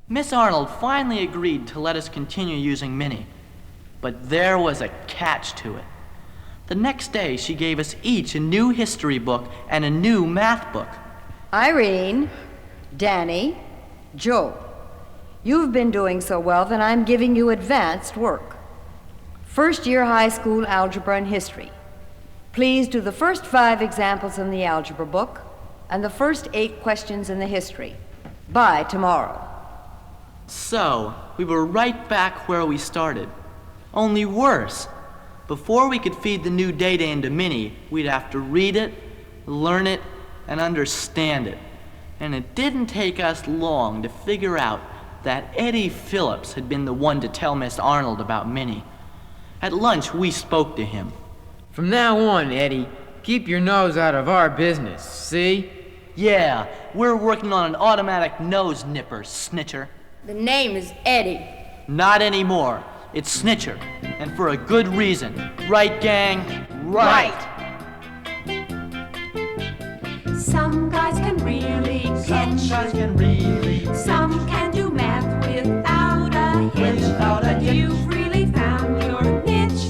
Miss Arnold finally agreed to let us continue using Minnie, but there was a catch to it. The next day, she gave us each a new history book and a new math book. Irene, Danny, Joe, you've been doing so well that I'm giving you advanced work. First year high school algebra and history. Please do the first 5 examples in the algebra book and the first 8 questions in the history. By tomorrow. So, we were right back where we started. Only worse. Before we could feed the new data into Minnie, we'd have to read it, learn it, and understand it. And it didn't take us long to figure out that Eddie Phillips had been the one to tell Miss Arnold about Minnie. At lunch, we spoke to him. From now on, Eddie, keep your nose out of our business, see? Yeah, we're working on an automatic nose nipper, Snitcher. The name is Eddie. Not anymore. It's Snitcher, and for a good reason. Right, gang? Right! Some guys can really pitch. Some can do math without a hitch. You've really found your niche.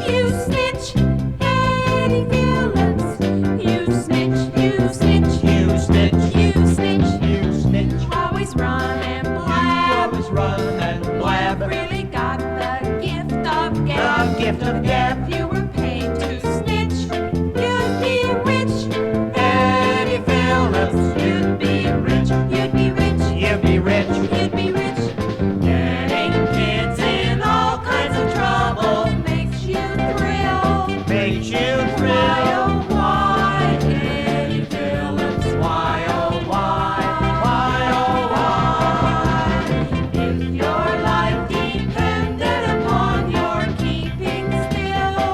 You snitch, Eddie Phillips. You snitch, you snitch, you snitch, you snitch, you snitch. Always run and blab. Always run and blab. Really got the gift of gab. The gift of gab. If you were paid to snitch, you'd be rich. Eddie Phillips. You'd be rich. You'd be rich. You'd be rich. You'd be rich. Getting kids in all kinds of trouble makes you thrill. Makes you Why, oh, why, Eddie Phillips? Why, oh, why? Why, oh, why? If your life depended upon your keeping still,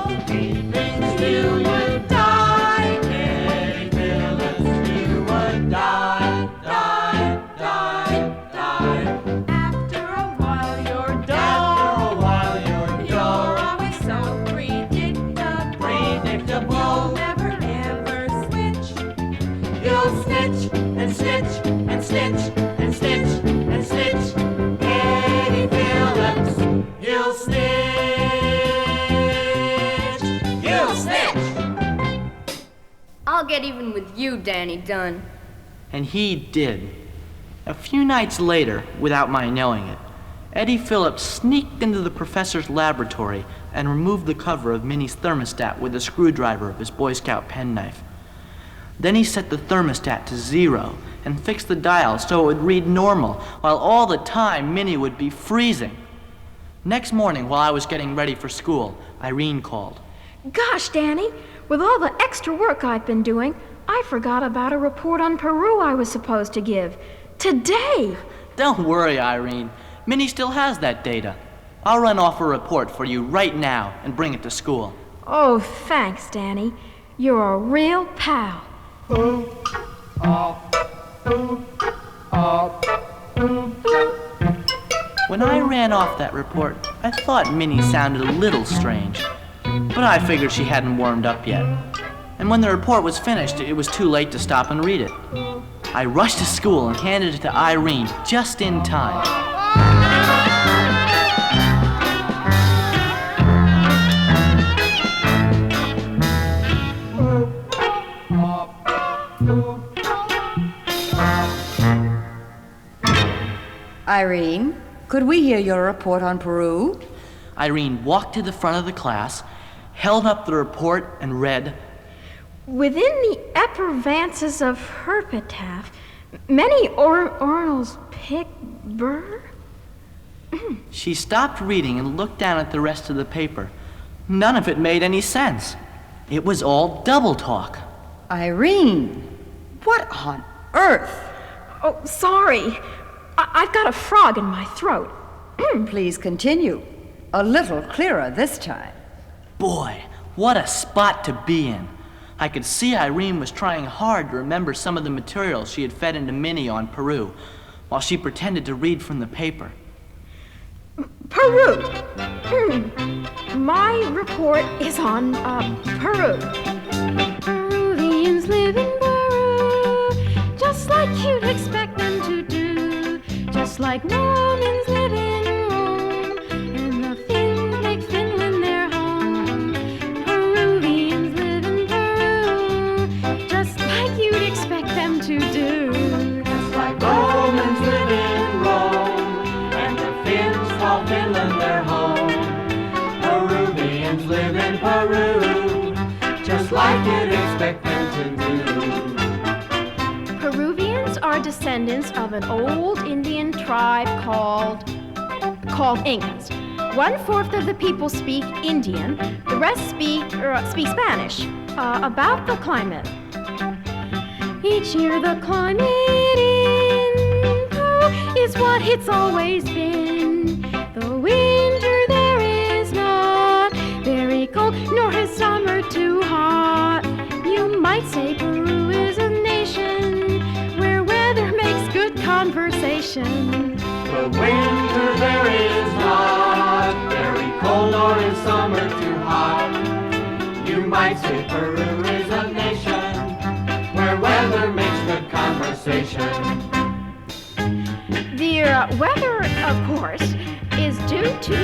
you would die, Eddie Phillips. You would die, die, die, die. After a while you're done. After a while you're You're done. always so predictable. You'll never ever switch. You'll snitch and snitch and snitch and snitch and snitch. Eddie Phillips, you'll snitch. You'll snitch. I'll get even with you, Danny Dunn. And he did. A few nights later, without my knowing it, Eddie Phillips sneaked into the professor's laboratory and removed the cover of Minnie's thermostat with a screwdriver of his Boy Scout penknife. Then he set the thermostat to 0 and fixed the dial so it would read normal, while all the time Minnie would be freezing. Next morning, while I was getting ready for school, Irene called. Gosh, Danny, with all the extra work I've been doing, I forgot about a report on Peru I was supposed to give. Today! Don't worry, Irene. Minnie still has that data. I'll run off a report for you right now and bring it to school. Oh, thanks, Danny. You're a real pal. When I ran off that report, I thought Minnie sounded a little strange, but I figured she hadn't warmed up yet. And when the report was finished, it was too late to stop and read it. I rushed to school and handed it to Irene just in time. Irene, could we hear your report on Peru? Irene walked to the front of the class, held up the report, and read, Within the effervescence of herpetaph, many Ornals pick burr. She stopped reading and looked down at the rest of the paper. None of it made any sense. It was all double talk. Irene, what on earth? Oh, sorry. I've got a frog in my throat. Please continue. A little clearer this time. Boy, what a spot to be in. I could see Irene was trying hard to remember some of the material she had fed into Minnie on Peru, while she pretended to read from the paper. Peru. My report is on Peru. Peruvians live in Peru, just like you'd expect them to do. Just Just like Romans live in Rome, and the Finns make Finland their home. Peruvians live in Peru, just like you'd expect them to do. Just like Romans live in Rome, and the Finns call Finland their home. Peruvians live in Peru, just like you'd expect them to do. Peruvians are descendants of an old Indian tribe called Incas. 1/4 of the people speak Indian, the rest speak Spanish. About the climate. Each year the climate in Peru is what it's always been. The winter there is not very cold, nor is summer too hot. You might say Peru is a nation where weather makes good conversation. The winter there is not very cold, nor is summer too hot. You might say Peru is a nation where weather makes good conversation. The weather, of course, is due to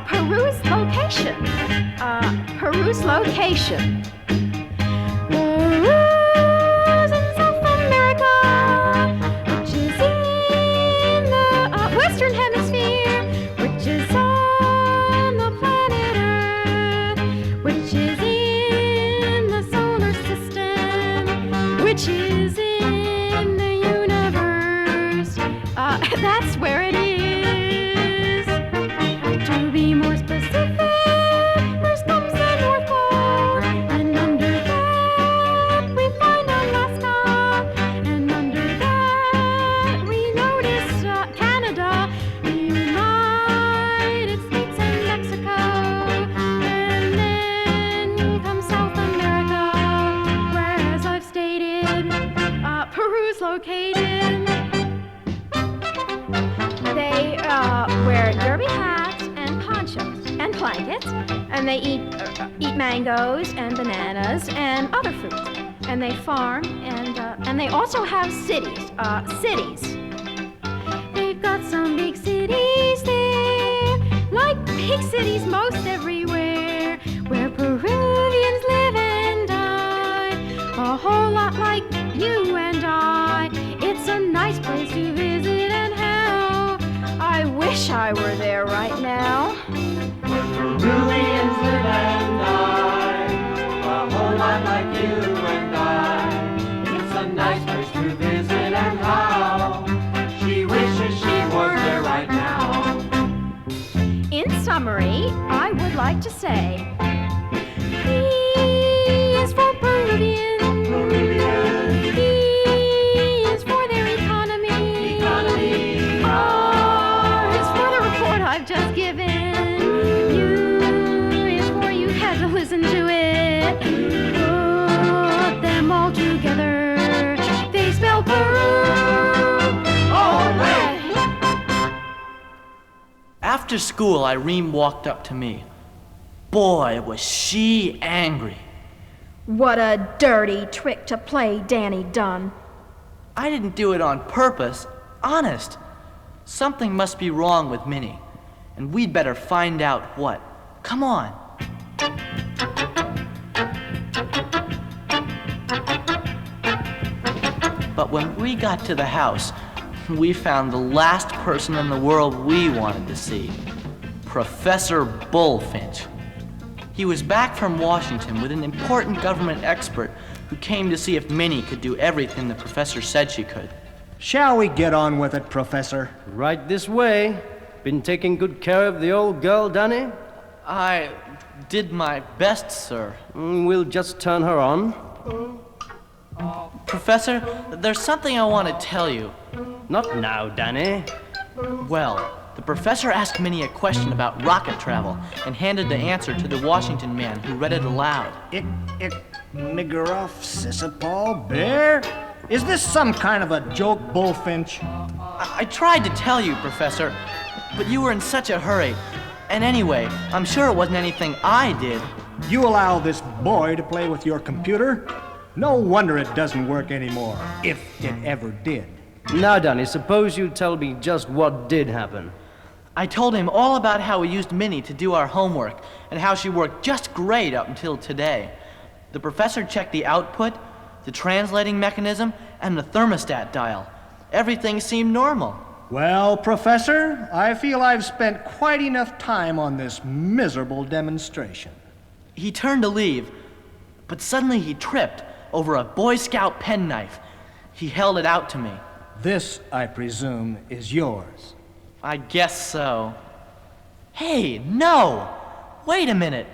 Peru's location. Peru's location. Peru's in South America, which is in the Western Hemisphere, which is on the planet Earth, which is in the solar system, which is in the universe. That's where it is. To be more specific, first comes the North Pole, and under that we find Alaska, and under that we notice Canada, the United States and Mexico, and then comes South America, where, as I've stated, Peru's located. They wear derby hats and ponchos and blankets, and they eat mangoes and bananas and other fruits. And they farm, and they also have cities. They've got some big cities there, like big cities most everywhere, where Peruvians live and die, a whole lot like you and I. It's a nice place to visit, and how I wish I were there right now. Where Peruvians live and die, a whole lot like you and I. It's a nice place to visit, and how she wishes she was there right now. In summary, I would like to say, P is for Peruvian. P is for their economy. R is for the report I've just given. U is for you had to listen to it. Put them all together, they spell Peru. All right. After school, Irene walked up to me. Boy, was she angry. What a dirty trick to play, Danny Dunn. I didn't do it on purpose. Honest. Something must be wrong with Minnie, and we'd better find out what. Come on. But when we got to the house, we found the last person in the world we wanted to see. Professor Bullfinch. He was back from Washington with an important government expert who came to see if Minnie could do everything the professor said she could. Shall we get on with it, Professor? Right this way. Been taking good care of the old girl, Danny? I did my best, sir. We'll just turn her on. Professor, there's something I want to tell you. Not now, Danny. Well, the professor asked Minnie a question about rocket travel and handed the answer to the Washington man who read it aloud. Migaroff, Sissapol, Bear? Is this some kind of a joke, Bullfinch? I tried to tell you, Professor, but you were in such a hurry. And anyway, I'm sure it wasn't anything I did. You allow this boy to play with your computer? No wonder it doesn't work anymore, if it ever did. Now, Dunny, suppose you tell me just what did happen. I told him all about how we used Minnie to do our homework and how she worked just great up until today. The professor checked the output, the translating mechanism, and the thermostat dial. Everything seemed normal. Well, Professor, I feel I've spent quite enough time on this miserable demonstration. He turned to leave, but suddenly he tripped over a Boy Scout penknife. He held it out to me. This, I presume, is yours. I guess so. Hey, no! Wait a minute.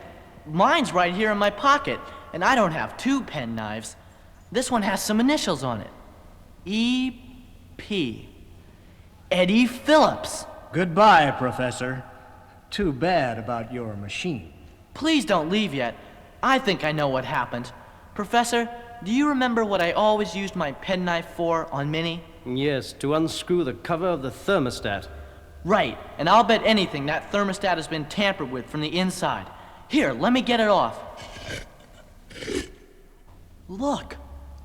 Mine's right here in my pocket, and I don't have two penknives. This one has some initials on it. E.P. Eddie Phillips. Goodbye, Professor. Too bad about your machine. Please don't leave yet. I think I know what happened. Professor, do you remember what I always used my penknife for on Minnie? Yes, to unscrew the cover of the thermostat. Right, and I'll bet anything that thermostat has been tampered with from the inside. Here, let me get it off. Look,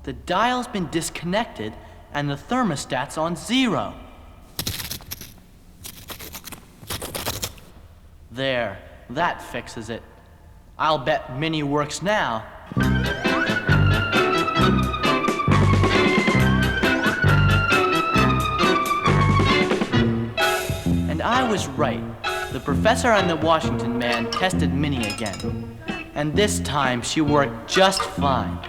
the dial's been disconnected and the thermostat's on 0. There, that fixes it. I'll bet Minnie works now. And I was right. The professor and the Washington man tested Minnie again. And this time she worked just fine.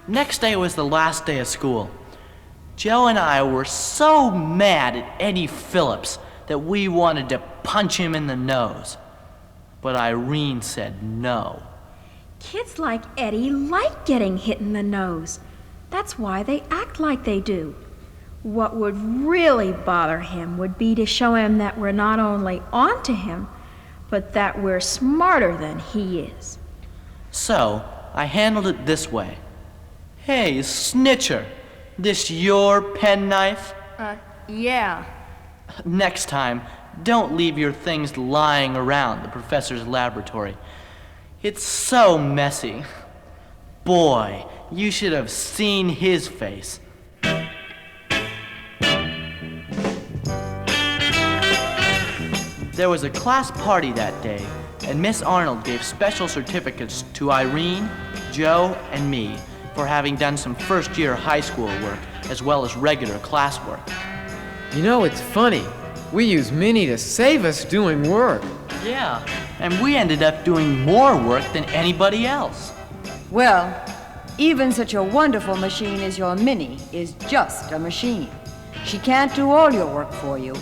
Next day was the last day of school. Joe and I were so mad at Eddie Phillips that we wanted to punch him in the nose. But Irene said no. Kids like Eddie like getting hit in the nose. That's why they act like they do. What would really bother him would be to show him that we're not only on to him, but that we're smarter than he is. So I handled it this way. Hey, snitcher, this your penknife? Yeah. Next time, don't leave your things lying around the professor's laboratory. It's so messy. Boy, you should have seen his face. There was a class party that day, and Miss Arnold gave special certificates to Irene, Joe, and me for having done some first-year high school work as well as regular classwork. You know, it's funny. We use Minnie to save us doing work. Yeah, and we ended up doing more work than anybody else. Well, even such a wonderful machine as your Minnie is just a machine. She can't do all your work for you.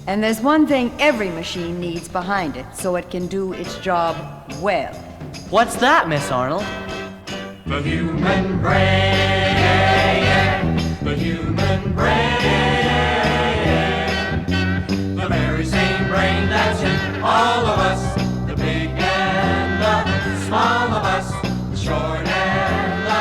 And there's one thing every machine needs behind it so it can do its job well. What's that, Miss Arnold? The human brain, the human brain, the very same brain that's in all of us, the big and the small of us, the short and the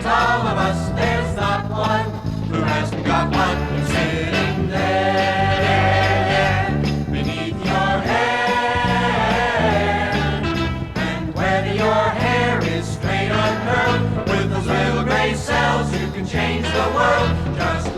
tall of us. There's not one who hasn't got one who's sitting there beneath your hair. And whether your hair is straight or curled, with those little gray cells you can change the world. Just